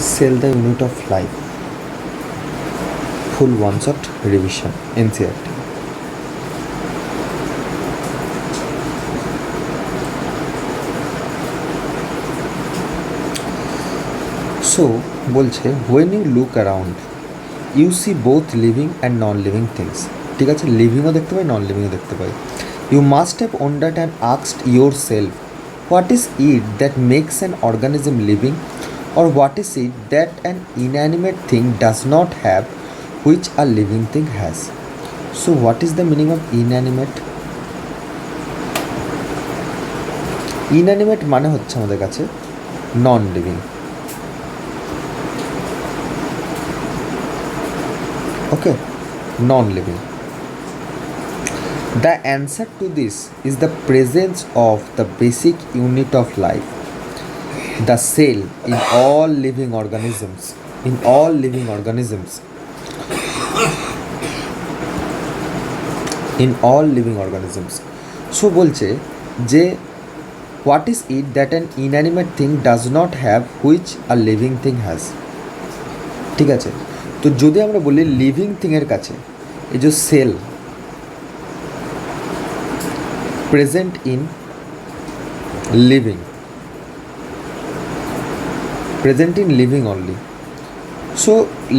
Cell the unit of life. Full one-shot revision NCERT. So বলছে when you look around you see both living and non-living things. ঠিক আছে, লিভিংও দেখতে পাই, নন লিভিংও দেখতে পাই. You must have wondered and asked yourself, what is it that makes an organism living, or what is it that an inanimate thing does not have which a living thing has? So what is the meaning of inanimate? Inanimate মানে হচ্ছে আমাদের কাছে non living. Okay, non-living. The answer to this is the presence of the basic unit of life, the cell, in all living organisms. In all living organisms. In all living organisms. So বলছে যে what is it that an inanimate thing does not have which a living thing has? ঠিক আছে, তো যদি আমরা বলি living থিংয়ের কাছে এই যে cell present in living, present in living only. So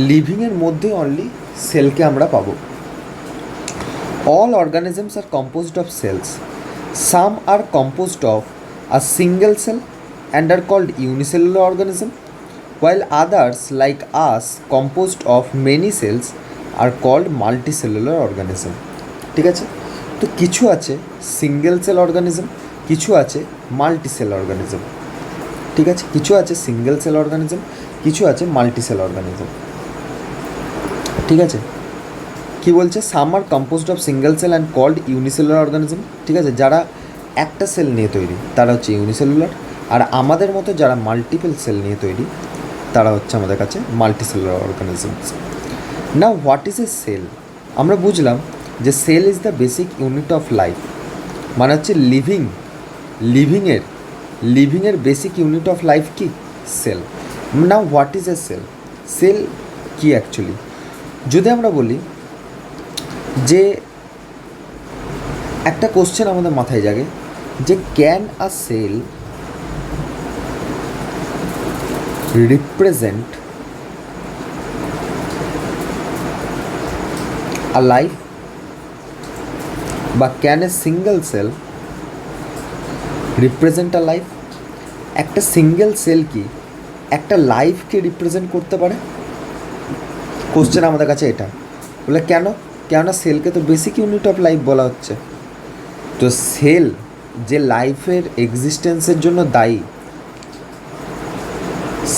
লিভিংয়ের মধ্যে অনলি সেলকে আমরা পাবো. All organisms are composed of cells. Some are composed of a single cell and are called unicellular organism, while others like us composed of many cells are called multicellular organism. ঠিক আছে, তো কিছু আছে single cell organism, কিছু আছে মাল্টিসেল organism. ঠিক আছে, কিছু আছে সিঙ্গেল সেল অর্গানিজম, কিছু আছে মাল্টিসেল অর্গানিজম. ঠিক আছে, কি বলছে some are composed of single cell and called unicellular organism. ঠিক আছে, যারা একটা সেল নিয়ে তৈরি তারা হচ্ছে ইউনিসেলুলার, আর আমাদের মতো যারা মাল্টিপল সেল নিয়ে তৈরি তারা হচ্ছে আমাদের কাছে multicellular organisms. Now what is a cell? আমরা বুঝলাম যে cell is the basic unit of life, মানে হচ্ছে লিভিংয়ের বেসিক ইউনিট অফ লাইফ কি? Cell. Now what is a cell? Cell কি অ্যাকচুয়ালি? যদি আমরা বলি যে একটা কোশ্চেন আমাদের মাথায় জাগে যে can a cell represent a life, বা can a single cell represent a life? একটা সিঙ্গেল সেল কি একটা লাইফকে রিপ্রেজেন্ট করতে পারে? কোশ্চেন আমাদের কাছে এটা. বলে কেন? কেননা সেলকে তো বেসিক ইউনিট অফ লাইফ বলা হচ্ছে. তো সেল যে লাইফের এক্সিস্টেন্সের জন্য দায়ী,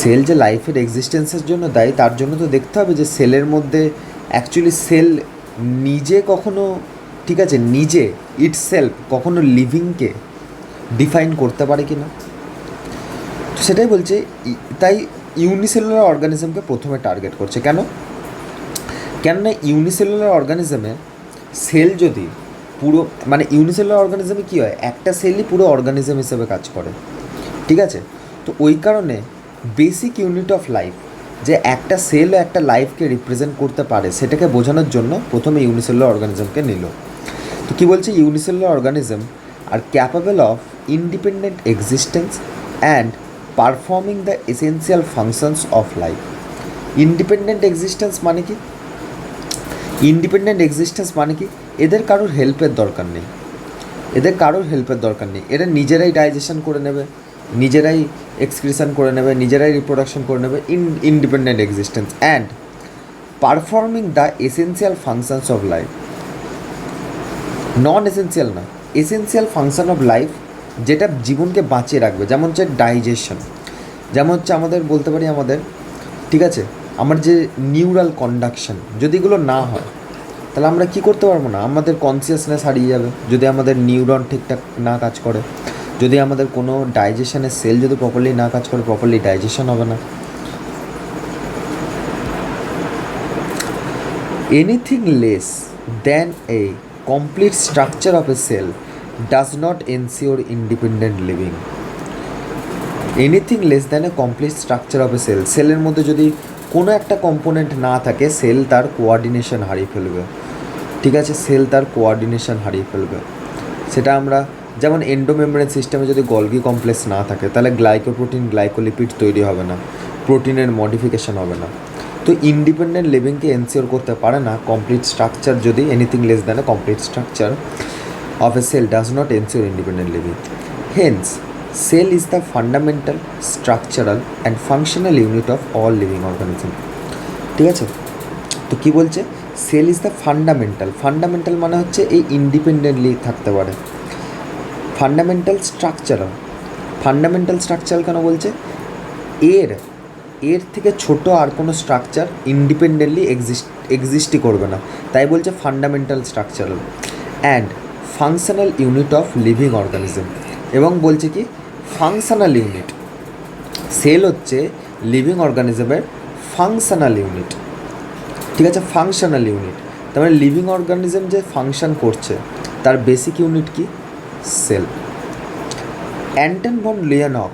সেল যে লাইফের এক্সিস্টেন্সের জন্য দায়ী, তার জন্য তো দেখতে হবে যে সেলের মধ্যে অ্যাকচুয়ালি সেল নিজে কখনো, ঠিক আছে, নিজে ইটসেলফ কখনো লিভিংকে ডিফাইন করতে পারে কি না. তো সেটাই বলছে. তাই ইউনিসেলুলার অর্গানিজমকে প্রথমে টার্গেট করছে. কেননা ইউনিসেলুলার অর্গানিজমে সেল যদি পুরো, মানে ইউনিসেলুলার অর্গানিজমে কী হয়, একটা সেলই পুরো অর্গানিজম হিসেবে কাজ করে. ঠিক আছে, তো ওই কারণে বেসিক ইউনিট অফ লাইফ যে একটা সেলও একটা লাইফকে রিপ্রেজেন্ট করতে পারে সেটাকে বোঝানোর জন্য প্রথমে ইউনিসেলুলার অর্গানিজমকে নিল. তো কী বলছে, unicellular organism are capable of independent existence and performing the essential functions of life. Independent existence মানে কি? ইন্ডিপেন্ডেন্ট এক্সিস্টেন্স মানে কি? এদের কারোর হেল্পের দরকার নেই, এরা নিজেরাই ডাইজেশন করে নেবে, নিজেরাই এক্সক্রিশন করে নেবে, নিজেরাই রিপ্রোডাকশন করে নেবে. Independent existence and performing the essential functions of life. Non essential না, এসেন্সিয়াল ফাংশন অফ লাইফ, যেটা জীবনকে বাঁচিয়ে রাখবে. যেমন হচ্ছে ডাইজেশন, যেমন হচ্ছে আমাদের বলতে পারি আমাদের, ঠিক আছে, আমার যে নিউরাল কন্ডাকশন, যদি এগুলো না হয় তাহলে আমরা কী করতে পারবো না, আমাদের কনসিয়াসনেস হারিয়ে যাবে. যদি আমাদের নিউরন ঠিকঠাক না কাজ করে, যদি আমাদের কোনো ডাইজেশনের সেল যদি প্রপারলি না কাজ করে, প্রপারলি ডাইজেশন হবে না. Anything less than a complete structure of a cell does not ensure independent living. Anything less than a complete structure of a cell, সেলের মধ্যে যদি কোনো একটা কম্পোনেন্ট না থাকে সেল তার কোয়ার্ডিনেশন হারিয়ে ফেলবে। ঠিক আছে, সেল তার কোয়ার্ডিনেশন হারিয়ে ফেলবে। সেটা আমরা যেমন এন্ডোমেমব্রেন সিস্টেমে যদি গলগি কমপ্লেক্স না থাকে তাহলে গ্লাইকোপ্রোটিন গ্লাইকোলিপিড তৈরি হবে না, প্রোটিনের মডিফিকেশন হবে না। তো ইন্ডিপেন্ডেন্ট লিভিংকে এনসিওর করতে পারে না কমপ্লিট স্ট্রাকচার, যদি anything less than a complete structure of a cell does not ensure independent living. Hence, cell is the fundamental, structural and functional unit of all living organism. ঠিক আছে, তো কী বলছে, cell is the fundamental, fundamental মানে হচ্ছে এই independently থাকতে পারে। ফান্ডামেন্টাল স্ট্রাকচারাল, ফান্ডামেন্টাল স্ট্রাকচারাল কেন বলছে, এর থেকে ছোট আর কোনো স্ট্রাকচার ইন্ডিপেন্ডেন্টলি এক্সিস্টই করবে না, তাই বলছে fundamental structural. And functional unit of living organism, এবং বলছে কি ফাংশনাল ইউনিট, সেল হচ্ছে লিভিং অর্গানিজমের ফাংশনাল ইউনিট। ঠিক আছে, ফাংশনাল ইউনিট, তার মানে লিভিং অর্গানিজম যে ফাংশন করছে তার বেসিক ইউনিট কি, cell. Anton von Leeuwenhoek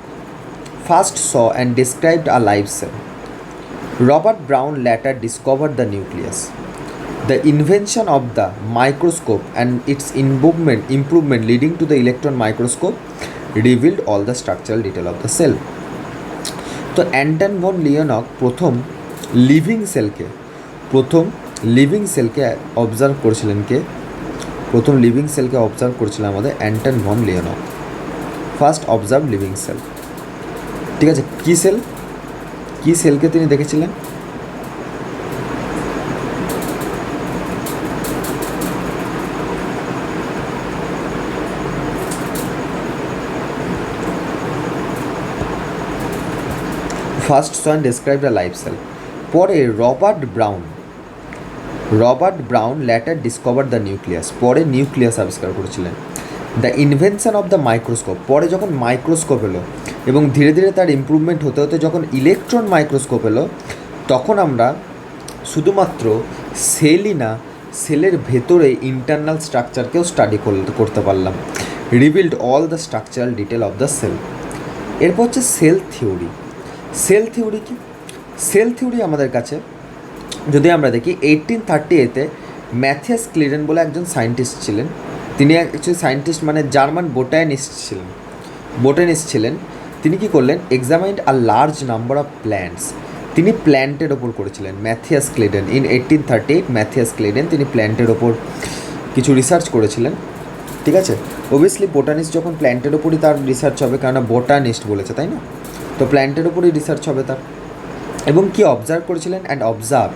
first saw and described a live cell. Robert Brown later discovered the nucleus. The invention of the microscope and its improvement leading to the electron microscope revealed all the structural detail of the cell. তো Anton von লিওনক প্রথম living সেলকে observe করেছিলেন কে, প্রথম living সেলকে observe করেছিলেন আমাদের Anton von Leeuwenhoek, first observe living cell. ঠিক আছে, কী সেলকে তিনি দেখেছিলেন, first saw and described a live cell. পরে Robert Brown later discovered the nucleus, পরে নিউক্লিয়াস আবিষ্কার করেছিলেন। The invention of the microscope, পরে যখন মাইক্রোস্কোপ এলো এবং ধীরে ধীরে তার ইমপ্রুভমেন্ট হতে হতে যখন ইলেকট্রন মাইক্রোস্কোপ এলো, তখন আমরা শুধুমাত্র সেলই না, সেলের ভেতরে ইন্টারনাল স্ট্রাকচারকেও স্টাডি করতে পারলাম। Revealed all the structural detail of the cell. এরপর হচ্ছে সেল থিওরি। সেল থিওরি কি, সেল থিওরি আমাদের কাছে যদি আমরা দেখি 1838-এ ম্যাথিয়াস ক্লিডেন বলে একজন সায়েন্টিস্ট ছিলেন। তিনি অ্যাকচুয়ালি সায়েন্টিস্ট মানে জার্মান বোটানিস্ট ছিলেন। তিনি কি করলেন, examined a large number of plants, তিনি প্ল্যান্টের ওপর করেছিলেন। ম্যাথিয়াস ক্লিডেন ইন 1838 ম্যাথিয়াস ক্লিডেন তিনি প্ল্যান্টের ওপর কিছু রিসার্চ করেছিলেন। ঠিক আছে, অবভিয়াসলি বোটানিস্ট যখন প্ল্যান্টের ওপরই তার রিসার্চ হবে, কেননা বোটানিস্ট বলেছে তাই না, তো প্ল্যান্টের ওপরই রিসার্চ হবে তার। এবং কি অবজার্ভ করেছিলেন, and observe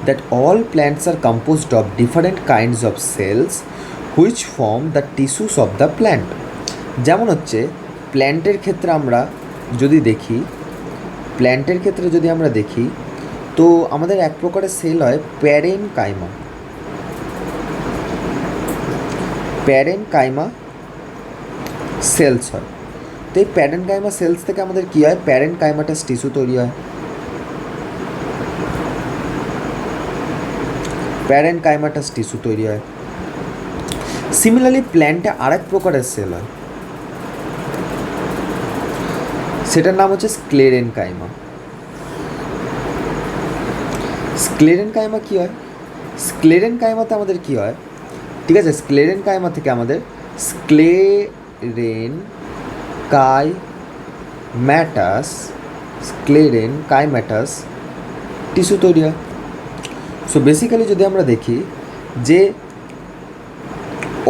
that all plants are composed of different kinds of cells which form the tissues of the plant. যেমন হচ্ছে প্ল্যান্টের ক্ষেত্রে আমরা যদি দেখি, তো আমাদের এক প্রকারের সেল হয় প্যারেনকাইমা সেলস হয়। তো এই প্যারেনকাইমা সেলস থেকে আমাদের কী হয়, প্যারেনকাইমাটাস টিস্যু তৈরি হয়। সিমিলারলি প্ল্যান্টে আরেক প্রকারের সেল হয়, সেটার নাম হচ্ছে স্ক্লেরেনকাইমা। কী হয়, স্ক্লেরেনকাইমাতে আমাদের কী হয়, ঠিক আছে, স্ক্লেরেনকাইমা থেকে আমাদের স্ক্লেরেনকাইম্যাটাস টিস্যু তৈরি হয়। সো বেসিক্যালি যদি আমরা দেখি যে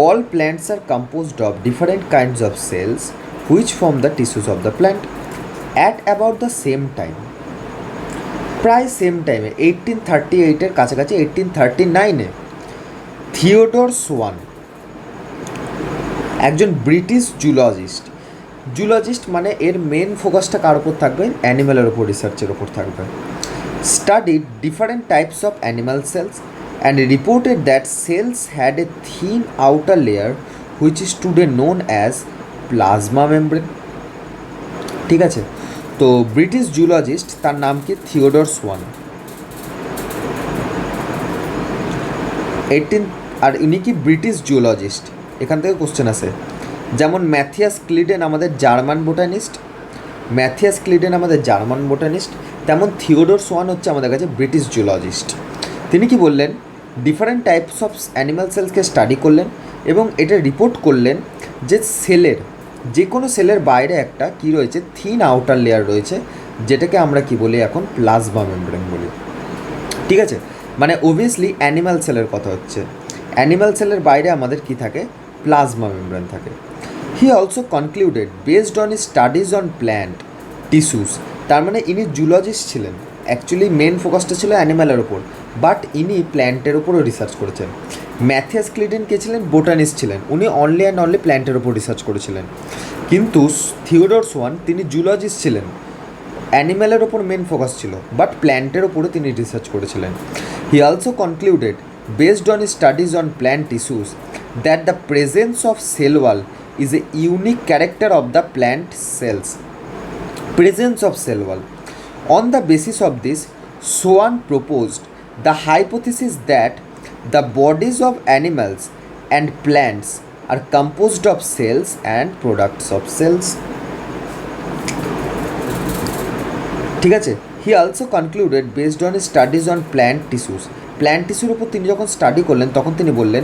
all plants are composed of different kinds of cells which form the tissues of the plant at about the same time, প্রায় সেম টাইমে 1838-এর কাছাকাছি 1839-এ থিওডর সোয়ান একজন ব্রিটিশ জুলজিস্ট মানে এর মেন ফোকাসটা কার ওপর থাকবে, অ্যানিম্যালের ওপর, রিসার্চের ওপর থাকবে। studied different types of animal cells and reported that cells had a thin outer layer which is today known as plasma membrane। ঠিক আছে, তো ব্রিটিশ জুলজিস্ট, তার নাম কি, থিওডর সোয়ান। আর উনি কি ব্রিটিশ জুলজিস্ট, এখান থেকে কোশ্চেন আসে। যেমন ম্যাথিয়াস ক্লিডেন আমাদের জার্মান বোটানিস্ট, ম্যাথিয়াস ক্লিডেন আমাদের জার্মান বোটানিস্ট, তেমন থিওডোর সোয়ান হচ্ছে আমাদের কাছে ব্রিটিশ জুলজিস্ট। তিনি কি বললেন, ডিফারেন্ট টাইপস অফ অ্যানিম্যাল সেলসকে স্টাডি করলেন এবং এটা রিপোর্ট করলেন যে সেলের, যে কোনো সেলের বাইরে একটা কি রয়েছে, থিন আউটার লেয়ার রয়েছে, যেটাকে আমরা কি বলি এখন প্লাজমা মেমব্রেন বলি। ঠিক আছে, মানে অবভিয়াসলি অ্যানিম্যাল সেলের কথা হচ্ছে। অ্যানিম্যাল সেলের বাইরে আমাদের কি থাকে, প্লাজমা মেমব্রেন থাকে। হি also concluded based on studies on plant tissues, তার মানে ইনি জুলজিস্ট ছিলেন, অ্যাকচুয়ালি মেন ফোকাসটা ছিল অ্যানিম্যালের ওপর, বাট ইনি প্ল্যান্টের ওপরও রিসার্চ করেছেন। ম্যাথিয়াস ক্লিডেন কে ছিলেন, বোটানিস্ট ছিলেন, উনি অনলি অ্যান্ড অনলি প্ল্যান্টের ওপর রিসার্চ করেছিলেন। কিন্তু থিওডোর সোয়ান তিনি জুলজিস্ট ছিলেন, অ্যানিম্যালের ওপর মেন ফোকাস ছিল, বাট প্ল্যান্টের ওপরে তিনি রিসার্চ করেছিলেন। হি also concluded based on studies on plant tissues that the presence of cell wall is a unique character of the plant cells. Presence of cell wall. On the basis of this, Swan proposed the hypothesis that the bodies of animals and plants are composed of cells and products of cells. ঠিক আছে, he also concluded based on studies on plant tissues, plant টিস্যুর উপর তিনি যখন study করলেন তখন তিনি বললেন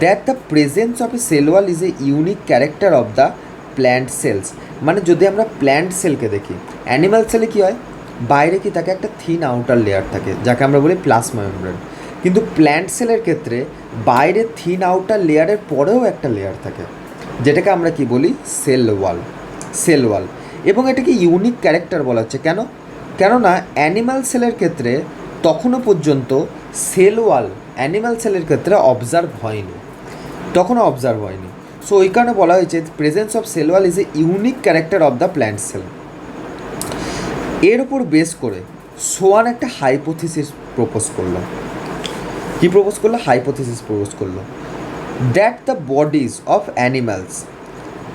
that the presence of a cell wall is a unique character of the plant cells. মানে যদি আমরা প্ল্যান্ট সেলকে দেখি, অ্যানিম্যাল সেলে কী হয়, বাইরে কি থাকে, একটা থিন আউটার লেয়ার থাকে যাকে আমরা বলি প্লাজমা মেমব্রেন, কিন্তু প্ল্যান্ট সেলের ক্ষেত্রে বাইরে থিন আউটার লেয়ারের পরেও একটা লেয়ার থাকে, যেটাকে আমরা কি বলি সেল ওয়াল, সেল ওয়াল। এবং এটাকে ইউনিক ক্যারেক্টার বলা হচ্ছে কেন, কেননা অ্যানিম্যাল সেলের ক্ষেত্রে তখনও পর্যন্ত সেল ওয়াল অ্যানিম্যাল সেলের ক্ষেত্রে অবজার্ভ হয়নি, তখনও অবজার্ভ হয়নি। সো ওই কারণে বলা হয়েছে presence of cell wall is a unique character of the plant cell. এর উপর বেস করে সোয়ান একটা হাইপোথিসিস প্রপোজ করলো। কী প্রপোজ করলো, হাইপোথিসিস প্রপোজ করলো that the bodies of animals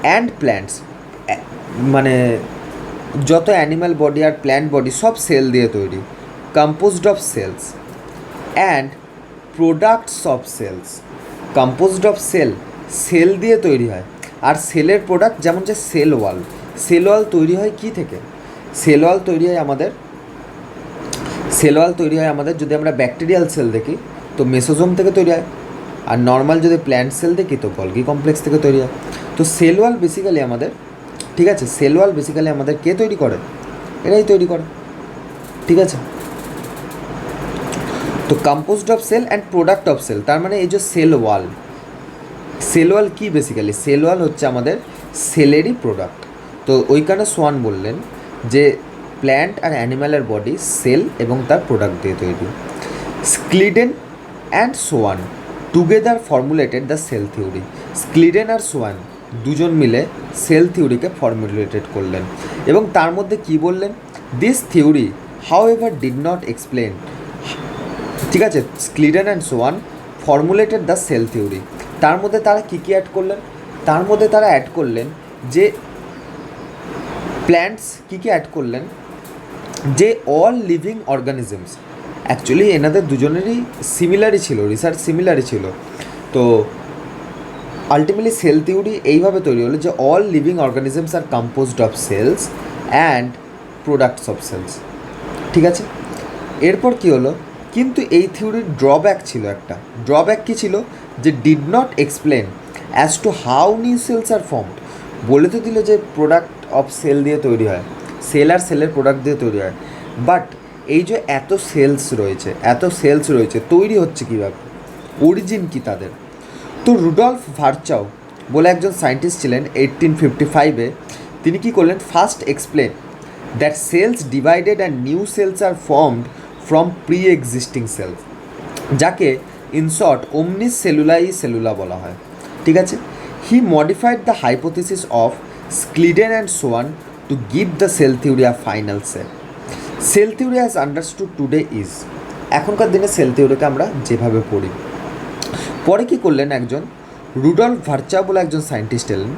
and plants, মানে যত অ্যানিম্যাল বডি আর প্ল্যান্ট বডি সব সেল দিয়ে তৈরি, composed of cells and products of cells, composed of cell, cell দিয়ে তৈরি হয়, আর সেলের প্রোডাক্ট যেমন যে সেল ওয়াল, সেল ওয়াল তৈরি হয় কী থেকে, সেল ওয়াল তৈরি হয় আমাদের, সেল ওয়াল তৈরি হয় আমাদের যদি আমরা ব্যাকটেরিয়াল সেল দেখি তো মেসোজোম থেকে তৈরি হয়, আর নর্মাল যদি প্ল্যান্ট সেল দেখি তো গলগি কমপ্লেক্স থেকে তৈরি হয়। তো সেল ওয়াল বেসিক্যালি আমাদের, ঠিক আছে, সেল ওয়াল বেসিক্যালি আমাদের কে তৈরি করে, এরাই তৈরি করে। ঠিক আছে, তো composed of cell and product of cell, তার মানে এই যে সেল ওয়াল, সেল ওয়াল কী বেসিক্যালি, সেল ওয়াল হচ্ছে আমাদের সেলেরই প্রোডাক্ট। তো ওইখানে সোয়ান বললেন যে প্ল্যান্ট আর অ্যানিম্যালের বডি সেল এবং তার প্রোডাক্ট দিয়ে তৈরি। Schleiden and Schwann together formulated the cell theory, Schleiden আর সোয়ান দুজন মিলে সেল থিওরিকে ফর্মুলেটেড করলেন এবং তার মধ্যে কি বললেন, this theory however did not explain, ঠিক আছে, Schleiden and Schwann formulated the cell theory, তার মধ্যে তারা কী কী অ্যাড করলেন, তার মধ্যে তারা অ্যাড করলেন যে প্ল্যান্টস, কী কী অ্যাড করলেন যে অল লিভিং অর্গানিজমস, অ্যাকচুয়ালি এনাদের দুজনেরই সিমিলারই ছিল, রিসার্চ সিমিলারই ছিল। তো আলটিমেটলি সেল থিওরি এইভাবে তৈরি হলো যে all living organisms are composed of cells and products of cells. ঠিক আছে, এরপর কী হলো, কিন্তু এই থিওরির ড্রব্যাক ছিল, একটা ড্রব্যাক কী ছিল, যে did not explain as to how new cells are formed, বলে তো দিল যে প্রোডাক্ট অফ সেল দিয়ে তৈরি হয়, সেল আর সেলের প্রোডাক্ট দিয়ে তৈরি হয়, বাট এই যে এত সেলস রয়েছে তৈরি হচ্ছে কীভাবে, অরিজিন কী তাদের। তো রুডলফ ভার্চাউ বলে একজন সায়েন্টিস্ট ছিলেন 1855-এ, তিনি কী করলেন, first explain that cells divided and new cells are formed from pre existing cells, যাকে ইন শর্ট ওমনিস সেলুলাই সেলুলা বলা হয়। ঠিক আছে, he modified the hypothesis of Schleiden and Schwann to give the cell theory a final cell. Cell theory as understood today is, এখনকার দিনে সেল থিওরিকে আমরা যেভাবে পড়ি। পরে কী করলেন, একজন রুডলফ ভার্চা বলে একজন সায়েন্টিস্ট এলেন,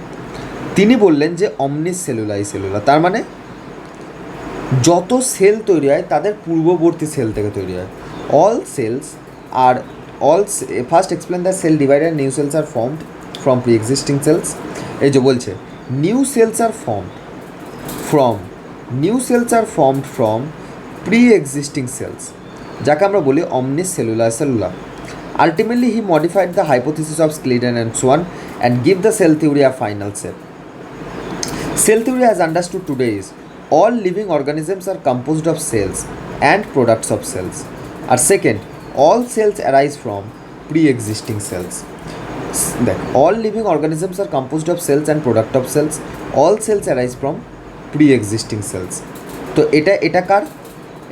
তিনি বললেন যে অমনিস সেলুলাই সেলুলা, তার মানে যত সেল তৈরি হয় তাদের পূর্ববর্তী সেল থেকে তৈরি হয়। All cells are first explain the cell divided new cells are formed from pre existing cells. এই যে বলছে new cells are formed from new cells are formed from pre existing cells, যাকে আমরা বলি অমনিস সেলুলার সেলুলার। Ultimately he modified the hypothesis of Schleiden and Schwann and give the cell theory a final set. Cell theory as understood today is all living organisms are composed of cells and products of cells. Or second, all cells arise from pre-existing cells. All living organisms are composed of cells and product of cells. All cells arise from pre-existing cells. তো এটা কার?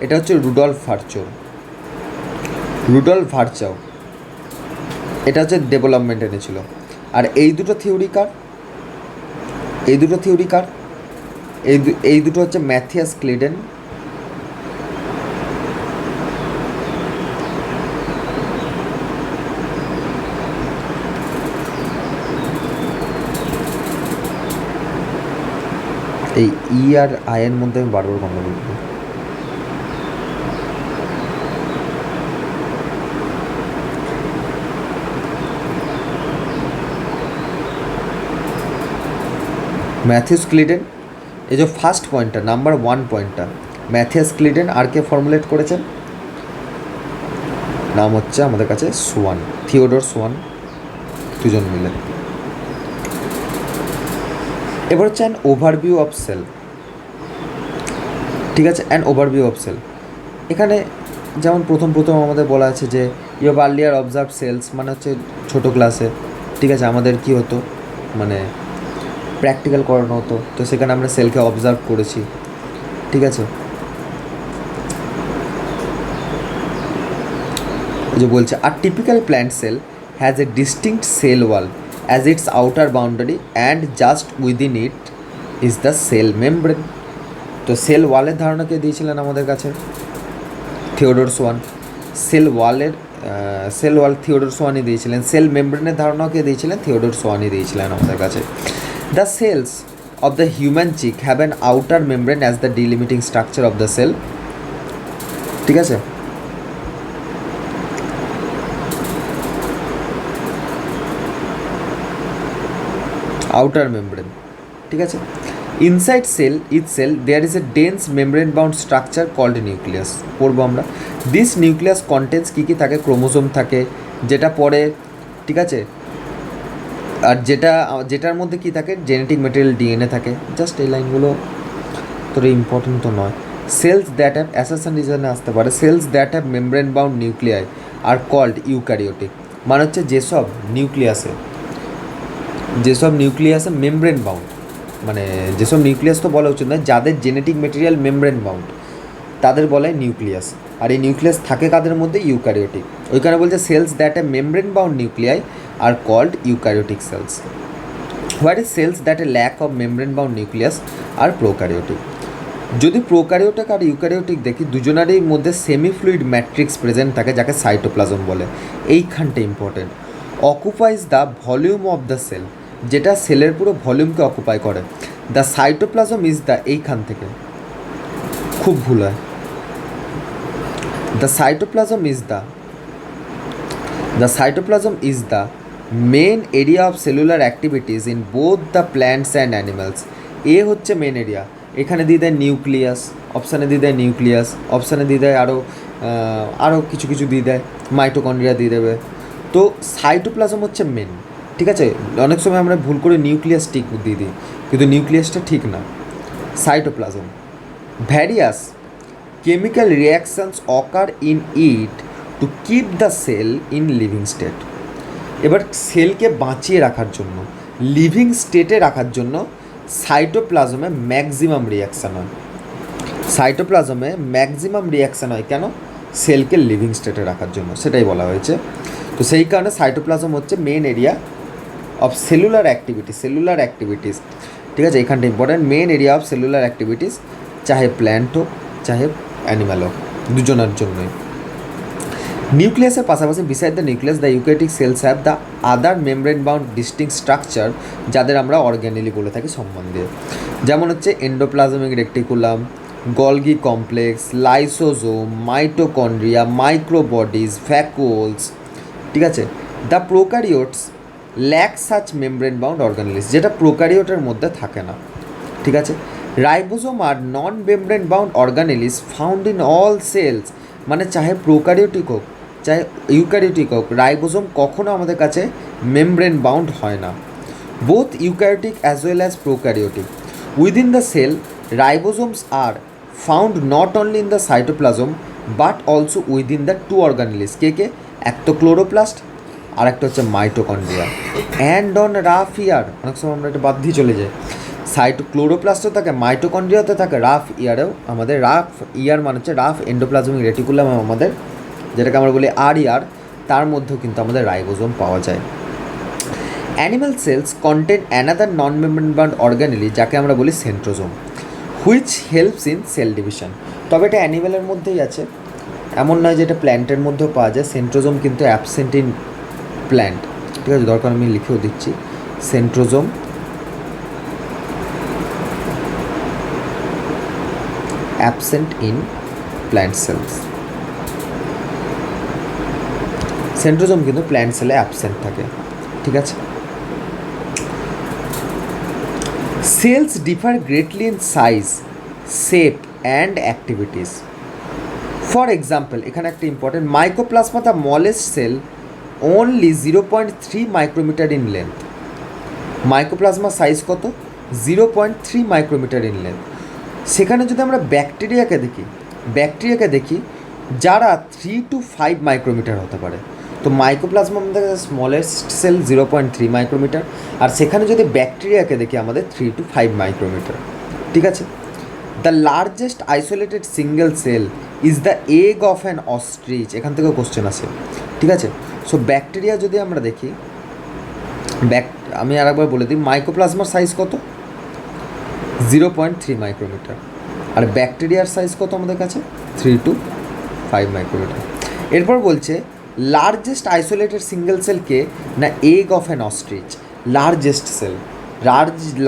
এটা হচ্ছে Rudolph ভার্চাও। এটা হচ্ছে development এনেছিল। আর এই দুটো theory কার? এই দুটো হচ্ছে ম্যাথিয়াস ক্লিডেন এই আর আয়ের মধ্যে আমি বারবার গন্ডগোল করব। ম্যাথিয়াস ক্লিডেন, এই যে ফার্স্ট পয়েন্টটা, নাম্বার 1 পয়েন্টটা ম্যাথিয়াস ক্লিডেন আর কে ফর্মুলেট করেছেন? নাম হচ্ছে আমাদের কাছে সোয়ান, থিওডর সোয়ান, দুজন মিলে। এবার হচ্ছে অ্যান ওভারভিউ অফ সেল। ঠিক আছে, অ্যান ওভারভিউ অফ সেল। এখানে যেমন প্রথম আমাদের বলা আছে যে you have earlier observe cells, মানে হচ্ছে ছোটো ক্লাসে, ঠিক আছে, আমাদের কী হতো, মানে প্র্যাকটিক্যাল করানো হতো, তো সেখানে আমরা সেলকে অবজার্ভ করেছি। ঠিক আছে, যে বলছে আর typical plant cell has a distinct cell wall as its outer boundary and just within it is the cell membrane. তো সেল ওয়ালের ধারণা কে দিয়েছিলেন আমাদের কাছে? Theodor Schwann. Cell wall Theodor সোয়ানই দিয়েছিলেন। সেল মেমব্রেনের ধারণাও কে দিয়েছিলেন? থিওডর সোয়ানই দিয়েছিলেন আমাদের কাছে। The cells of the human cheek have an outer membrane as the delimiting structure of the cell. ঠিক আছে, outer membrane, ঠিক আছে। Inside cell, each cell, there is a dense membrane bound structure called nucleus. পড়বো আমরা। This nucleus contains কী থাকে? Chromosome থাকে, যেটা পরে, ঠিক আছে, আর যেটার মধ্যে কী থাকে? জেনেটিক মেটেরিয়াল ডিএনএ থাকে। জাস্ট এই লাইনগুলো তোর ইম্পর্টেন্ট তো নয়। সেলস দ্যাট হ্যাভ অ্যাসাসন রিজনে আসতে পারে। Cells that have membrane bound nuclei are called eukaryotic, মানে হচ্ছে যেসব নিউক্লিয়াসে মেমব্রেন বাউন্ড, মানে যেসব নিউক্লিয়াস তো বলা উচিত নয়, যাদের জেনেটিক মেটেরিয়াল মেমব্রেন বাউন্ড তাদের বলে নিউক্লিয়াস। আর এই নিউক্লিয়াস থাকে কাদের মধ্যে? ইউক্যারিওটিক। ওইখানে বলছে cells that have membrane bound nuclei are called eukaryotic cells, whereas cells that a lack of membrane bound nucleus are prokaryotic. যদি প্রোক্যারিওটিক আর ইউক্যারিওটিক দেখি, দুজনেরই মধ্যে সেমি ফ্লুইড ম্যাট্রিক্স প্রেজেন্ট থাকে, যাকে সাইটোপ্লাজম বলে। এইখানটা important. Occupies the volume of the cell, যেটা সেলের পুরো ভলিউমকে অকুপাই করে। দ্য সাইটোপ্লাজম ইজ দ্য, এইখান থেকে খুব ভুল হয়, the cytoplasm is the main area of cellular activities in both the plants and animals. এ হচ্ছে মেন এরিয়া। এখানে দিয়ে দেয় নিউক্লিয়াস, অপশানে দিয়ে দেয় নিউক্লিয়াস, অপশানে দিয়ে দেয় আরও কিছু দিয়ে দেয়, মাইটোকন্ড্রিয়া দিয়ে দেবে। তো সাইটোপ্লাজম হচ্ছে মেন, ঠিক আছে। অনেক সময় আমরা ভুল করে নিউক্লিয়াস ঠিক দিয়ে দিই, কিন্তু নিউক্লিয়াসটা ঠিক না, cytoplasm. Various chemical reactions occur in it to keep the cell in living state. এবার সেলকে বাঁচিয়ে রাখার জন্য, লিভিং স্টেটে রাখার জন্য সাইটোপ্লাজমে ম্যাক্সিমাম রিয়াকশান হয়। কেন? সেলকে লিভিং স্টেটে রাখার জন্য, সেটাই বলা হয়েছে। তো সেই কারণে সাইটোপ্লাজম হচ্ছে main area of cellular activities, ঠিক আছে। এখানটা important, main area of cellular activities, চাহে প্ল্যান্ট হোক চাহে অ্যানিম্যাল হোক, দুজনের জন্যই। নিউক্লিয়াসের পাশাপাশি beside the nucleus the eukaryotic cells have the other membrane bound distinct structure, যাদের আমরা অর্গ্যানেলি বলে থাকি সম্বন্ধে। যেমন হচ্ছে endoplasmic reticulum, Golgi complex, lysosome, mitochondria, microbodies, vacuoles, ঠিক আছে। The prokaryotes lack such membrane bound organelles, যেটা প্রোক্যারিওটের মধ্যে থাকে না, ঠিক আছে। Ribosome are non membrane bound organelles found in all cells, মানে চাহে প্রোক্যারিওটিক হোক চাহে ইউক্যারিওটিক হোক, রাইবোসোম কখনো আমাদের কাছে মেমব্রেন বাউন্ড হয় না। Both eukaryotic as well as prokaryotic. Within the cell ribosomes are found not only in the cytoplasm but also within the two organelles. কে এক তো ক্লোরোপ্লাস্ট আর একটা হচ্ছে mitochondria. And on rough ER, অনেক সময় আমরা এটা বাদ দিয়ে চলে যাই, ক্লোরোপ্লাস্টও থাকে, মাইটোকন্ড্রিয়াতে থাকে, রাফ ইয়ারেও আমাদের, রাফ ইয়ার মানে হচ্ছে রাফ এন্ডোপ্লাজমিক রেটিকুলাম আমাদের, যেটাকে আমরা বলি আর ইয়ার, তার মধ্যেও কিন্তু আমাদের রাইবোসোম পাওয়া যায়। অ্যানিম্যাল সেলস কন্টেন অ্যানাদার নন মেমব্রেন বাউন্ড অর্গানেলি, যাকে আমরা বলি centrosome, which helps in cell division. তবে এটা অ্যানিম্যালের মধ্যেই আছে, এমন নয় যে এটা প্ল্যান্টের মধ্যেও পাওয়া যায়। সেন্ট্রোজোম কিন্তু অ্যাবসেন্ট ইন প্ল্যান্ট, ঠিক আছে, দরকার আমি লিখেও দিচ্ছি, centrosome absent in plant cells. Centrosome কিন্তু প্ল্যান্ট সেলে অ্যাবসেন্ট থাকে, ঠিক আছে। Cells differ greatly in size, shape and activities. For example, এখানে একটা important, mycoplasma the smallest cell only 0.3 micrometre in length. Mycoplasma size কত? 0.3 মাইক্রোমিটার ইন লেন্থ। সেখানে যদি আমরা ব্যাকটেরিয়াকে দেখি যারা 3 to 5 মাইক্রোমিটার হতে পারে। তো মাইক্রোপ্লাজমা আমাদের স্মলেস্ট সেল 0.3 মাইক্রোমিটার, আর সেখানে যদি ব্যাকটেরিয়াকে দেখি আমাদের 3 to 5 মাইক্রোমিটার, ঠিক আছে। The largest isolated single cell is the egg of an ostrich, এখান থেকেও কোশ্চেন আছে, ঠিক আছে। সো ব্যাকটেরিয়া যদি আমরা দেখি, আমি আরেকবার বলে দিই, মাইক্রোপ্লাজমার সাইজ কত? 0.3 মাইক্রোমিটার, আর ব্যাকটেরিয়ার সাইজ কত আমাদের কাছে? 3 to 5 মাইক্রোমিটার। এরপর বলছে লার্জেস্ট আইসোলেটেড সিঙ্গেল সেলকে না egg of an ostrich. Largest cell,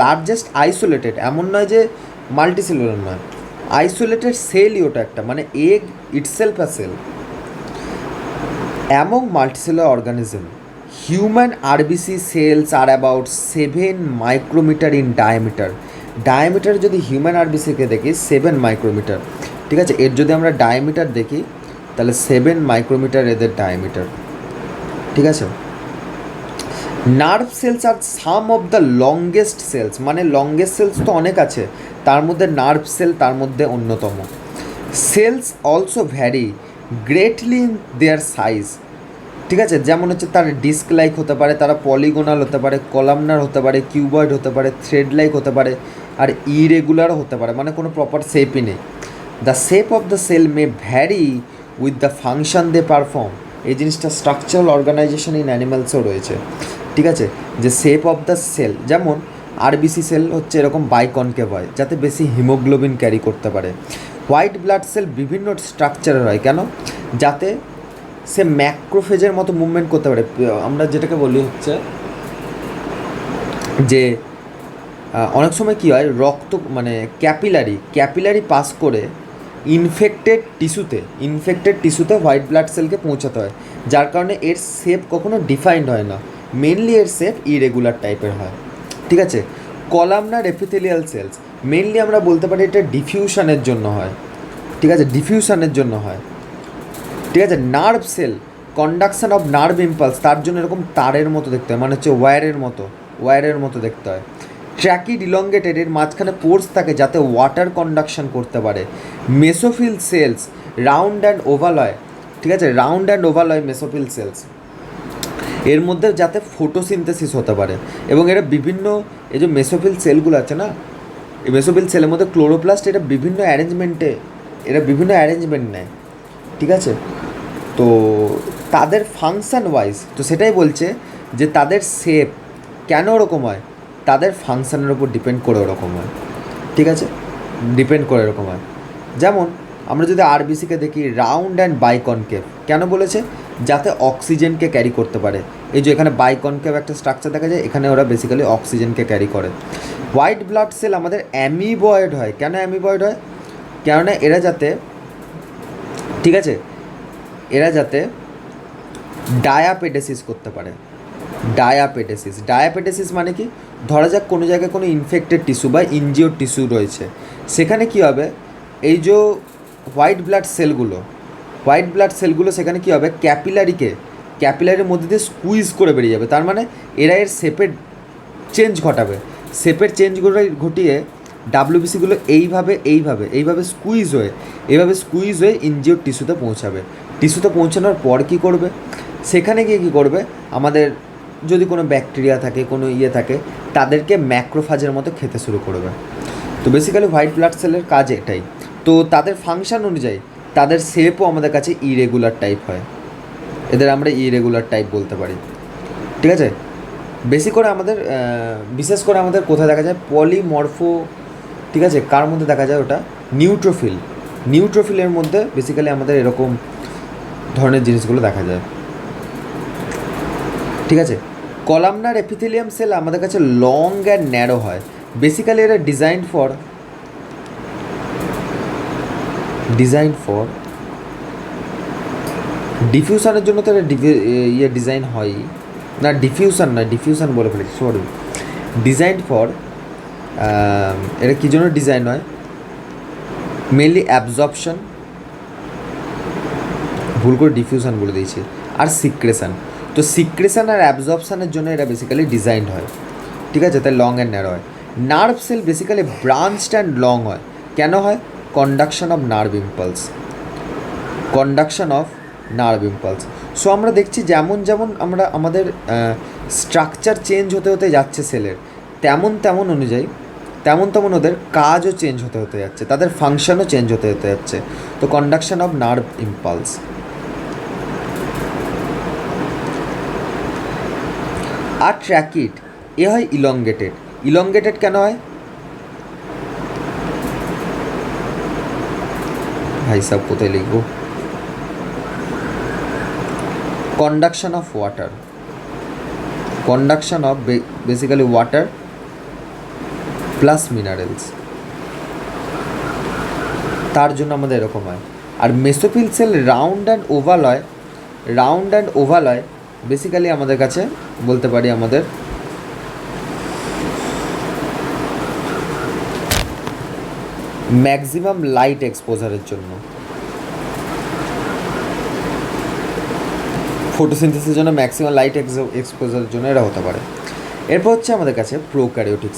largest isolated, এমন নয় যে মাল্টিসেলুলার নয়, আইসোলেটেড সেলই ওটা একটা, মানে egg itself a cell. Among multicellular organism human RBC cells are about 7 micrometre in diameter. Diameter যদি হিউম্যান আরবিসিকে দেখি 7 মাইক্রোমিটার, ঠিক আছে। এর যদি আমরা ডায়ামিটার দেখি তাহলে 7 মাইক্রোমিটার এদের ডায়ামিটার, ঠিক আছে। Nerve cells are some of the longest cells, মানে লংগেস্ট সেলস তো অনেক আছে, তার মধ্যে নার্ভ সেল তার মধ্যে অন্যতম। Cells also vary greatly in their size, ঠিক আছে। যেমন হচ্ছে তার ডিস্ক লাইক হতে পারে, তারা পলিগোনাল হতে পারে, কলামনার হতে পারে, কিউবয়েড হতে পারে, থ্রেড লাইক হতে পারে, আর ইরেগুলারও হতে পারে, মানে কোনো প্রপার শেপই নেই। The shape of the cell may vary with the function they perform. এই জিনিসটা স্ট্রাকচারাল অর্গানাইজেশন ইন অ্যানিমালসেও রয়েছে, ঠিক আছে, যে শেপ অফ দ্য সেল, যেমন আরবিসি সেল হচ্ছে এরকম বাইকনকেভ হয় যাতে বেশি হিমোগ্লোবিন ক্যারি করতে পারে। হোয়াইট ব্লাড সেল বিভিন্ন স্ট্রাকচারের হয়, কেন? যাতে সে ম্যাক্রোফেজের মতো মুভমেন্ট করতে পারে। আমরা যেটাকে বলি হচ্ছে যে অনেক সময় কী হয়, রক্ত মানে ক্যাপিলারি পাস করে ইনফেক্টেড টিস্যুতে হোয়াইট ব্লাড সেলকে পৌঁছাতে হয়, যার কারণে এর শেপ কখনো ডিফাইন্ড হয় না, মেনলি এর শেপ ইরেগুলার টাইপের হয়, ঠিক আছে। কলামনার এপিথেলিয়াল সেলস মেনলি আমরা বলতে পারি এটা ডিফিউশনের জন্য হয়, ঠিক আছে, ডিফিউশনের জন্য হয়, ঠিক আছে। Nerve cell conduction of nerve impulse, তার জন্য এরকম তারের মতো দেখতে হয়, মানে হচ্ছে ওয়্যারের মতো দেখতে হয়। ট্র্যাকিড ইলঙ্গেটেড, এর মাঝখানে পোর্স থাকে যাতে ওয়াটার কন্ডাকশন করতে পারে। Mesophyll cells round and oval হয়, ঠিক আছে, রাউন্ড অ্যান্ড ওভাল হয় মেসোফিল সেলস, এর মধ্যে যাতে ফটোসিনথেসিস হতে পারে। এবং এরা বিভিন্ন, এই যে মেসোফিল সেলগুলো আছে না, এই মেসোফিল সেলের মধ্যে ক্লোরোপ্লাস্ট, এটা বিভিন্ন অ্যারেঞ্জমেন্ট নেয়, ঠিক আছে। তো তাদের ফাংশন ওয়াইজ, তো সেটাই বলছে যে তাদের শেপ কেন ওরকম হয়, তাদের ফাংশনের ওপর ডিপেন্ড করে ওরকম হয়, ঠিক আছে, যেমন আমরা যদি আরবিসিকে দেখি রাউন্ড অ্যান্ড বাইকনকেভ, কেন বলেছে? যাতে অক্সিজেনকে ক্যারি করতে পারে। এই যে এখানে বাইকনকেভ একটা স্ট্রাকচার দেখা যায়, এখানে ওরা বেসিক্যালি অক্সিজেনকে ক্যারি করে। হোয়াইট ব্লাড সেল আমাদের অ্যামিবয়েড হয়, কেন অ্যামিবয়েড হয়? কেননা এরা যাতে, ঠিক আছে, ডায়াপেডেসিস করতে পারে, ডায়াপেটেসিস মানে কি, ধরা যাক কোনো জায়গায় কোনো ইনফেক্টেড টিস্যু বা ইনজিওর টিস্যু রয়েছে, সেখানে কি হবে, এই যে হোয়াইট ব্লাড সেলগুলো সেখানে কি হবে, ক্যাপিলারির মধ্যে দিয়ে স্কুইজ করে বেরিয়ে যাবে। তার মানে এরা এর শেপের চেঞ্জ ঘটিয়ে ডাব্লিউবিসিগুলো এইভাবে স্কুইজ হয়ে ইনজিওর টিস্যুতে পৌঁছানোর পর কী করবে, সেখানে গিয়ে কী করবে, আমাদের যদি কোনো ব্যাকটেরিয়া থাকে, কোনো থাকে, তাদেরকে ম্যাক্রোফাজের মতো খেতে শুরু করবে। তো বেসিক্যালি হোয়াইট ব্লাড সেলের কাজ এটাই। তো তাদের ফাংশন অনুযায়ী তাদের শেপও আমাদের কাছে ইরেগুলার টাইপ হয়, এদের আমরা ইরেগুলার টাইপ বলতে পারি। ঠিক আছে, বিশেষ করে আমাদের কোথায় দেখা যায়, পলিমরফো, ঠিক আছে, কার মধ্যে দেখা যায়, ওটা নিউট্রোফিলের মধ্যে বেসিক্যালি আমাদের এরকম ধরনের জিনিসগুলো দেখা যায়। ঠিক আছে, কলামনার এপিথেলিয়াম সেল আমাদের কাছে লং অ্যান্ড ন্যারো হয়। বেসিক্যালি এরা ডিজাইন ফর ডিফিউশনের জন্য তো এটা ডিজাইন হয় না, ডিফিউশন বলে ফেলেছি, সরি, ডিজাইন ফর, এটা কী জন্য ডিজাইন হয়, মেনলি অ্যাবজর্পশন, ভুল করে ডিফিউশন বলে দিয়েছি, আর সিক্রেশন। তো সিক্রেশন আর অ্যাবজর্পশনের জন্য এটা বেসিক্যালি ডিজাইনড হয়। ঠিক আছে, তাই লং অ্যান্ড ন্যারো হয়। Nerve cell basically branched and long হয়। কেন হয়? Conduction of nerve impulse. So আমরা দেখছি যেমন আমাদের স্ট্রাকচার চেঞ্জ হতে যাচ্ছে সেলের, তেমন ওদের কাজও চেঞ্জ হতে যাচ্ছে, তাদের ফাংশনও চেঞ্জ হতে যাচ্ছে। তো কন্ডাকশন অফ নার্ভ ইম্পালস। আর ট্র্যাকিড এ হয় ইলংগেটেড কেন হয়? ভাই সাহেব কোথায় লিখবো? Conduction of basically water plus minerals, তার জন্য আমাদের এরকম হয়। আর mesophyll cell round and oval হয় বেসিক্যালি আমাদের কাছে বলতে পারি আমাদের ম্যাক্সিমাম লাইট এক্সপোজারের জন্য, ফটোসিনথেসিসের জন্য ম্যাক্সিমাম লাইট এক্সপোজারের জন্য এরা হতে পারে। এরপর হচ্ছে আমাদের কাছে prokaryotic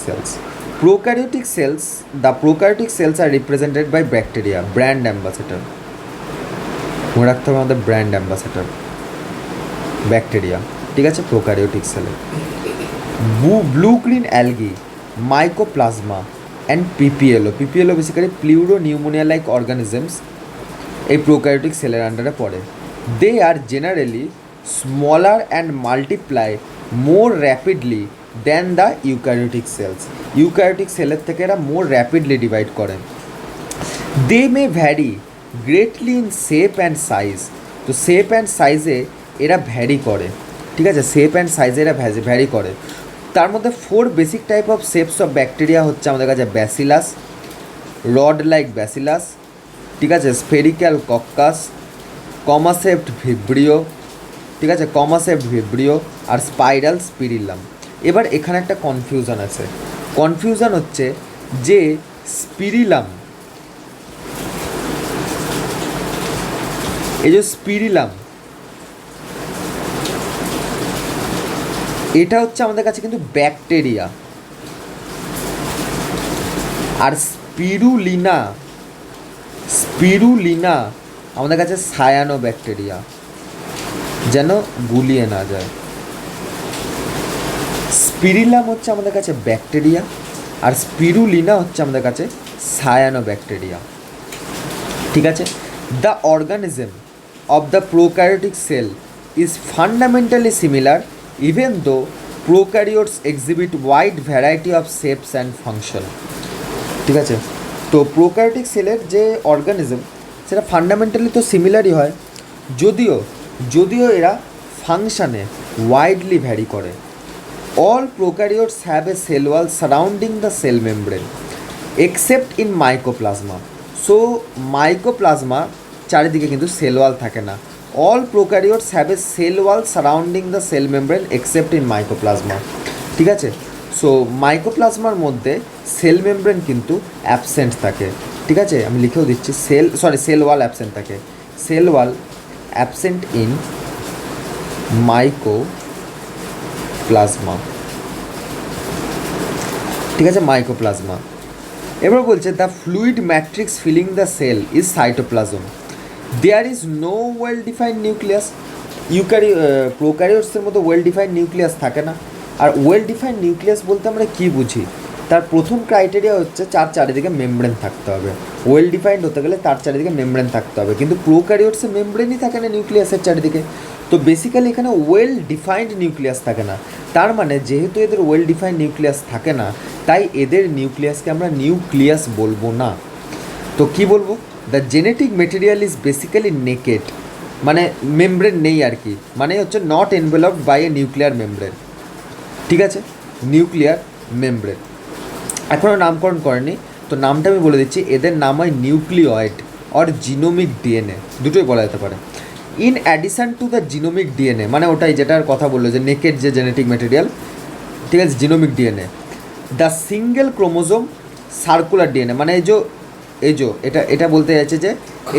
cells are represented by bacteria, brand ambassador. মনে রাখতে হবে আমাদের ব্র্যান্ড অ্যাম্বাসেডর ব্যাকটেরিয়া। ঠিক আছে, প্রোক্যারিওটিক সেলে blue green algae, mycoplasma and PPLO basically pleuro pneumonia like organisms এই প্রোক্যারিওটিক সেলের আন্ডারে পড়ে। They are generally smaller and multiply more rapidly than the eukaryotic সেলের থেকে এরা মোর র্যাপিডলি ডিভাইড করে। They may vary greatly in shape and size. তো shape and সাইজে এরা ভ্যারি করে। ঠিক আছে, ভ্যারি করে। তার মধ্যে 4 basic type of shapes of bacteria হচ্ছে আমাদের কাছে ব্যাসিলাস, রড লাইক ব্যাসিলাস, ঠিক আছে, স্ফেরিক্যাল কক্কাস, কমাসেপ্ট ভিব্রিও, আর স্পাইরাল স্পিরিলাম। এবার এখানে একটা কনফিউশন হচ্ছে যে স্পিরিলাম, এটা হচ্ছে আমাদের কাছে কিন্তু ব্যাকটেরিয়া, আর স্পিরুলিনা আমাদের কাছে সায়ানো ব্যাকটেরিয়া, যেন গুলিয়ে না যায়। স্পিরিলাম হচ্ছে আমাদের কাছে ব্যাকটেরিয়া, আর স্পিরুলিনা হচ্ছে আমাদের কাছে সায়ানো ব্যাকটেরিয়া। ঠিক আছে, the organism of the prokaryotic sell is fundamentally similar even though prokaryotes exhibit wide variety of shapes and function. ঠিক আছে, তো প্রোক্যারিওটিক সেলের যে অর্গানিজম সেটা ফান্ডামেন্টালি তো সিমিলারই হয়, যদিও এরা ফাংশানে ওয়াইডলি ভ্যারি করে। All prokaryotes have a cell wall surrounding the cell membrane except in mycoplasma. So mycoplasma চারিদিকে কিন্তু সেল ওয়াল থাকে না। All prokaryotes have a cell wall surrounding the cell membrane except in mycoplasma. ঠিক আছে, so মাইকোপ্লাজমার মধ্যে cell membrane কিন্তু absent থাকে। ঠিক আছে, আমি লিখেও দিচ্ছি, সেল ওয়াল অ্যাবসেন্ট থাকে, cell wall absent in mycoplasma. ঠিক আছে, মাইকোপ্লাজমা। এবার বলছে the fluid matrix filling the cell is cytoplasm. There is no well defined nucleus. প্রোক্যারিওটসের মধ্যে ওয়েল ডিফাইন্ড নিউক্লিয়াস থাকে না। আর ওয়েল ডিফাইন্ড নিউক্লিয়াস বলতে আমরা কী বুঝি? তার প্রথম ক্রাইটেরিয়া হচ্ছে তার চারিদিকে মেমব্রেন থাকতে হবে। ওয়েল ডিফাইন্ড হতে গেলে তার চারিদিকে মেমব্রেন থাকতে হবে, কিন্তু প্রোক্যারিওটসে মেমব্রেনই থাকে না নিউক্লিয়াসের চারিদিকে। তো বেসিক্যালি এখানে ওয়েল ডিফাইন্ড নিউক্লিয়াস থাকে না। তার মানে যেহেতু এদের ওয়েল ডিফাইন্ড নিউক্লিয়াস থাকে না, তাই এদের নিউক্লিয়াসকে আমরা নিউক্লিয়াস বলবো না। তো কি বলবো? The genetic material is basically naked, মানে মেমব্রেন নেই আর কি, মানে হচ্ছে not enveloped by a nuclear membrane. ঠিক আছে, নিউক্লিয়ার মেমব্রেন এখনও নামকরণ করেনি, তো নামটা আমি বলে দিচ্ছি। এদের নাম হয় নিউক্লিয়েড অর জিনোমিক ডিএনএ, দুটোই বলা যেতে পারে। In addition to the genomic DNA, মানে ওটাই যেটার কথা বললো যে নেকেড যে জেনেটিক মেটেরিয়াল, ঠিক আছে, genomic DNA. The single chromosome circular DNA, মানে এই যে এটা বলতে যাচ্ছে যে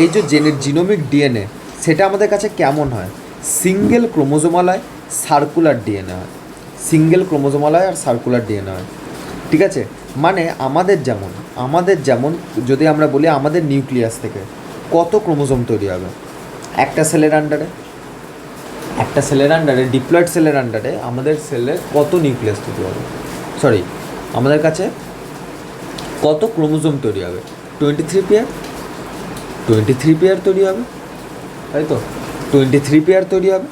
এই যে জিনোমিক ডিএনএ সেটা আমাদের কাছে কেমন হয়? সিঙ্গেল ক্রোমোজোমাল হয়, সার্কুলার ডিএনএ হয়। সিঙ্গেল ক্রোমোজোমাল হয় আর সার্কুলার ডিএনএ হয়। ঠিক আছে, মানে আমাদের যেমন যদি আমরা বলি আমাদের নিউক্লিয়াস থেকে কত ক্রোমোজোম তৈরি হবে একটা সেলের আন্ডারে ডিপ্লয়েড সেলের আন্ডারে আমাদের সেলের কত নিউক্লিয়াস তৈরি হবে, আমাদের কাছে কত ক্রোমোজোম তৈরি হবে? 23 পেয়ার তৈরি হবে, তাই তো? 23 পেয়ার তৈরি হবে,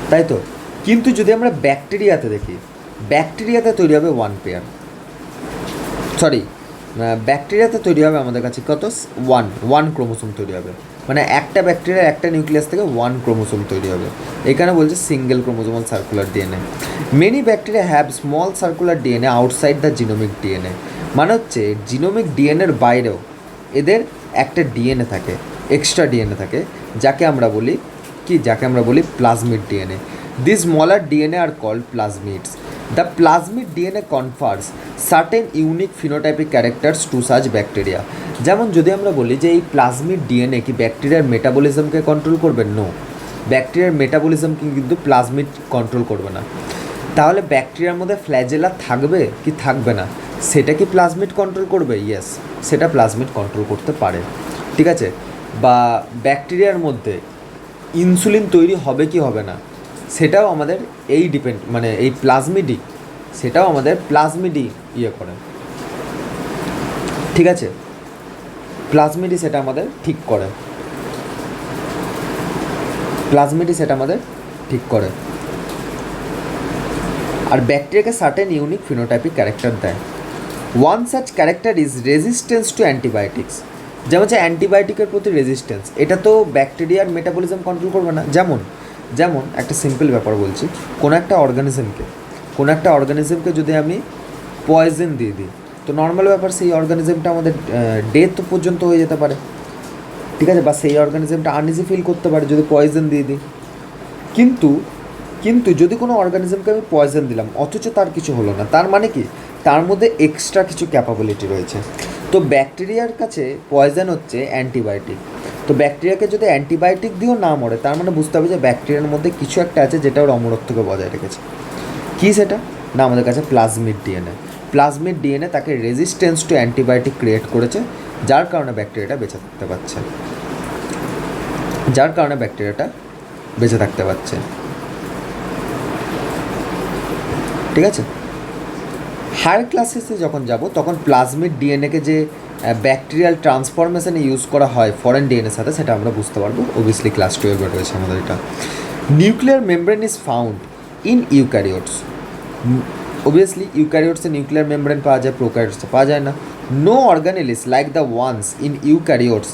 তাই তো? কিন্তু যদি আমরা ব্যাকটেরিয়াতে দেখি, ব্যাকটেরিয়াতে তৈরি হবে 1 পেয়ার। ব্যাকটেরিয়াতে তৈরি হবে আমাদের কাছে কত? 1 ক্রোমোসোম তৈরি হবে, মানে একটা ব্যাকটেরিয়ার একটা নিউক্লিয়াস থেকে 1 ক্রোমোসোম তৈরি হবে। এখানে বলছে single chromosomal circular DNA. Many bacteria have small circular DNA outside the genomic DNA, মানে হচ্ছে জিনোমিক ডিএনএর বাইরেও এদের একটা ডিএনএ থাকে, এক্সট্রা ডিএনএ থাকে, যাকে আমরা বলি plasmid DNA. This smaller DNA are called plasmids. The plasmid DNA confers certain unique phenotypic characters to such bacteria. যেমন যদি আমরা বলি যে এই প্লাজমিড ডিএনএ কি ব্যাকটেরিয়ার মেটাবলিজমকে কন্ট্রোল করবে? নো, ব্যাকটেরিয়ার মেটাবলিজমকে কিন্তু প্লাজমিড কন্ট্রোল করবে না। তাহলে ব্যাকটেরিয়ার মধ্যে ফ্ল্যাজেলা থাকবে কি থাকবে না, সেটা কি প্লাজমিড কন্ট্রোল করবে? ইয়েস, সেটা প্লাজমিড কন্ট্রোল করতে পারে। ঠিক আছে, বা ব্যাকটেরিয়ার মধ্যে ইনসুলিন তৈরি হবে কি হবে না, সেটাও আমাদের এই প্লাজমিডই, সেটাও আমাদের প্লাজমিডই করে। ঠিক আছে, প্লাজমিডই সেটা আমাদের ঠিক করে, আর ব্যাকটেরিয়াকে সার্টেন ইউনিক ফিনোটাইপিক ক্যারেক্টার দেয়। One such character is resistance to antibiotics. যেমন হচ্ছে অ্যান্টিবায়োটিকের প্রতি রেজিস্ট্যান্স, এটা তো ব্যাকটেরিয়ার মেটাবলিজম কন্ট্রোল করবে না। যেমন একটা সিম্পল ব্যাপার বলছি, কোনো একটা অর্গানিজমকে যদি আমি পয়জন দিয়ে দিই, তো নর্মাল ব্যাপার সেই অর্গানিজমটা আমাদের ডেথ পর্যন্ত হয়ে যেতে পারে। ঠিক আছে, বা সেই অর্গানিজমটা আনইজি ফিল করতে পারে যদি পয়জন দিয়ে দিই। কিন্তু যদি কোনো অর্গানিজমকে আমি পয়জন দিলাম অথচ তার কিছু হলো না, তার মানে কি তার মধ্যে এক্সট্রা কিছু ক্যাপাবিলিটি রয়েছে। তো ব্যাকটেরিয়ার কাছে পয়জন হচ্ছে অ্যান্টিবায়োটিক। তো ব্যাকটেরিয়াকে যদি অ্যান্টিবায়োটিক দিয়েও না মরে, তার মানে বুঝতে হবে যে ব্যাকটেরিয়ার মধ্যে কিছু একটা আছে যেটা ওর অমরত্বকে বজায় রেখেছে। কী সেটা? না, আমাদের কাছে প্লাজমিড ডিএনএ তাকে রেজিস্ট্যান্স টু অ্যান্টিবায়োটিক ক্রিয়েট করেছে, যার কারণে ব্যাকটেরিয়াটা বেঁচে থাকতে পারছে। ঠিক আছে, হায়ার ক্লাসেসে যখন যাব তখন প্লাজমিড ডিএনএকে যে ব্যাকটেরিয়াল ট্রান্সফরমেশনে ইউজ করা হয় ফরেন ডিএনএর সাথে, সেটা আমরা বুঝতে পারবো। অবভিয়াসলি ক্লাস 12 রয়েছে আমাদের এটা। Nuclear membrane is found in eukaryotes. Obviously ইউক্যারিওটসে নিউক্লিয়ার মেমব্রেন পাওয়া যায়, প্রোক্যারিওটসে পাওয়া যায় না। No organelles like the ones in eukaryotes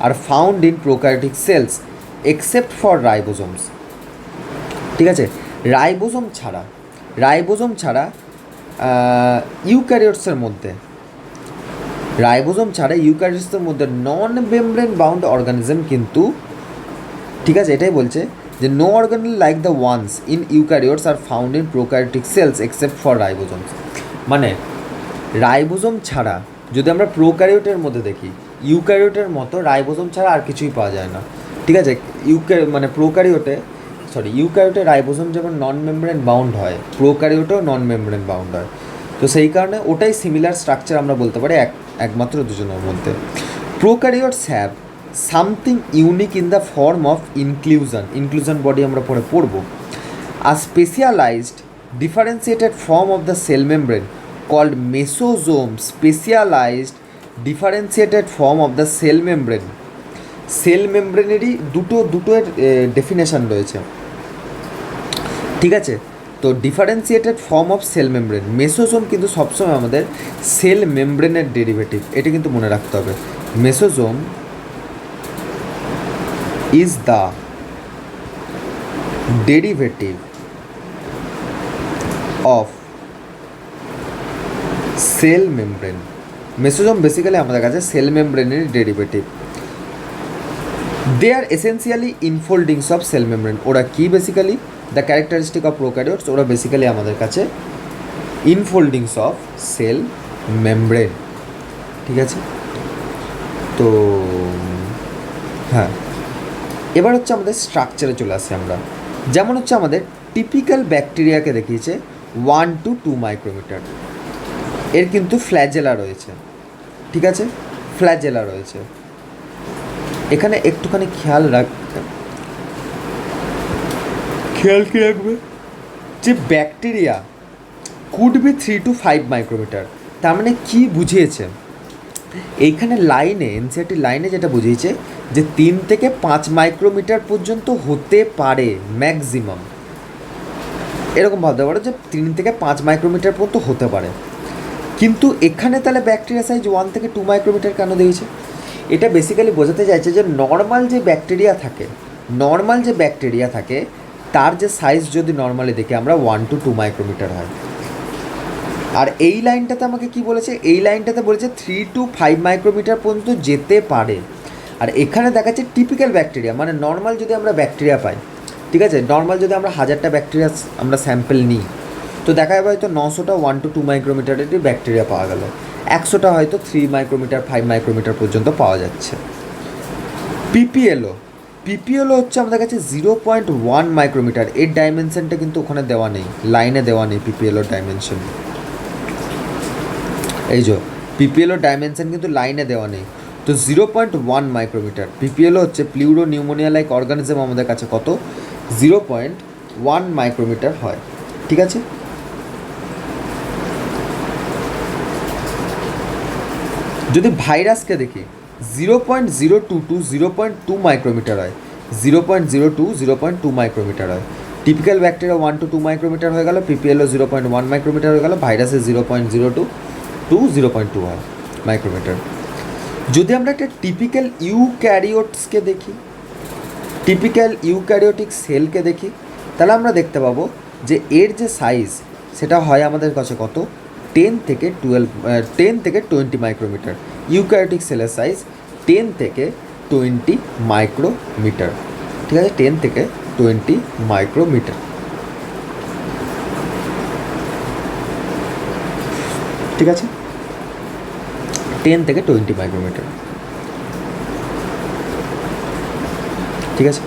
are found in prokaryotic cells except for ribosomes. ঠিক আছে, রাইবোজোম ছাড়া ইউক্যারিওটসের মধ্যে নন মেমব্রেন বাউন্ড অর্গানিজম কিন্তু ঠিক আছে, এটাই বলছে যে no organelle like the ones in eukaryotes are found in prokaryotic cells except for ribosomes. মানে রাইবোজোম ছাড়া যদি আমরা প্রোক্যারিওটের মধ্যে দেখি, ইউক্যারিওটের মতো রাইবোজোম ছাড়া আর কিছুই পাওয়া যায় না। ঠিক আছে, মানে ইউক্যারিওটে রাইবোজোম যেমন নন মেমব্রেন বাউন্ড হয়, প্রোক্যারিওটেও নন মেমব্রেন বাউন্ড হয়। তো সেই কারণে ওটাই সিমিলার স্ট্রাকচার আমরা বলতে পারি একমাত্র দুজনের মধ্যে। Prokaryotes have something unique in the form of inclusion body আমরা পরে পড়বো। A specialised differentiated form of the cell membrane called mesosome, specialized differentiated form of the cell membrane. Cell মেমব্রেনেরই দুটোর ডেফিনেশান রয়েছে। ঠিক আছে, তো differentiated form of cell membrane, mesosome কিন্তু সবসময় আমাদের সেল মেমব্রেনের ডেরিভেটিভ, এটা কিন্তু মনে রাখতে হবে। Mesosome is the derivative of cell membrane. Mesosome basically আমাদের কাছে সেল মেমব্রেনের derivative. They are essentially infoldings of cell membrane. ওরা কি basically the characteristic of prokaryotes, ওরা বেসিক্যালি আমাদের কাছে ইনফোল্ডিংস অফ সেল মেমব্রেন। ঠিক আছে, তো হ্যাঁ, এবার হচ্ছে আমাদের স্ট্রাকচারে চলে আসি আমরা। যেমন হচ্ছে আমাদের টিপিক্যাল ব্যাকটেরিয়াকে দেখিয়েছে 1 to 2 মাইক্রোমিটার। এর কিন্তু ফ্ল্যাজেলা রয়েছে। ঠিক আছে, ফ্ল্যাজেলা রয়েছে। এখানে একটুখানি খেয়াল কি রাখবে যে bacteria could be 3 to 5 micrometre. তার মানে কী বুঝিয়েছে এইখানে লাইনে, এনসিআরটি লাইনে যেটা বুঝিয়েছে যে 3 থেকে 5 মাইক্রোমিটার পর্যন্ত হতে পারে ম্যাক্সিমাম। এরকম ভাবতে পারো যে 3 থেকে 5 মাইক্রোমিটার পর্যন্ত হতে পারে। কিন্তু এখানে তাহলে ব্যাকটেরিয়া সাইজ 1 থেকে 2 মাইক্রোমিটার কেন দিয়েছে? এটা বেসিক্যালি বোঝাতে চাইছে যে নর্মাল যে ব্যাকটেরিয়া থাকে তার যে সাইজ যদি নর্মালি দেখি আমরা 1 to 2 মাইক্রোমিটার হয়। আর এই লাইনটাতে আমাকে কি বলেছে? এই লাইনটাতে বলেছে 3 to 5 মাইক্রোমিটার পর্যন্ত যেতে পারে। আর এখানে দেখাচ্ছে টিপিক্যাল ব্যাকটেরিয়া, মানে নর্মাল যদি আমরা ব্যাকটেরিয়া পাই, ঠিক আছে, নর্মাল যদি আমরা 1000টা ব্যাকটেরিয়া আমরা স্যাম্পল নিই, তো দেখা যাবে হয়তো 900টা 1 to 2 মাইক্রোমিটারেরই ব্যাকটেরিয়া পাওয়া গেল, 100টা হয়তো 3 মাইক্রোমিটার 5 মাইক্রোমিটার পর্যন্ত পাওয়া যাচ্ছে। পিপিএলও হচ্ছে আমাদের কাছে 0.1 মাইক্রোমিটার। এর ডাইমেনশনটা কিন্তু ওখানে দেওয়া নেই, লাইনে দেওয়া নেই পিপিএলওর ডাইমেনশন। এই যে পিপিএলওর ডাইমেনশন কিন্তু লাইনে দেওয়া নেই। তো 0.1 মাইক্রোমিটার। পিপিএলও হচ্ছে প্লিউরো নিউমোনিয়া লাইক অর্গানিজম আমাদের কাছে কত? 0.1 মাইক্রোমিটার হয়। ঠিক আছে, যদি ভাইরাসকে দেখি 0.022 to 0.2 মাইক্রোমিটার হয়। 0.02 মাইক্রোমিটার হয়। টিপিক্যাল ব্যাকটেরিয়া 1 to 2 মাইক্রোমিটার হয়ে গেল, পিপিএলও 0.1 মাইক্রোমিটার হয়ে গেল, ভাইরাসে 0.02 to 0.2 হয় মাইক্রোমিটার। যদি আমরা একটা টিপিক্যাল ইউক্যারিওটসকে দেখি, টিপিক্যাল ইউক্যারিওটিক সেলকে দেখি, তাহলে আমরা দেখতে পাবো যে এর যে সাইজ সেটা হয় আমাদের কাছে কত? 10 থেকে 20 মাইক্রোমিটার। ইউক্যারিওটিক সেলের সাইজ 10 থেকে 20 মাইক্রোমিটার। ঠিক আছে, 10 থেকে 20 মাইক্রোমিটার। ঠিক আছে, 10 থেকে 20 মাইক্রোমিটার। ঠিক আছে,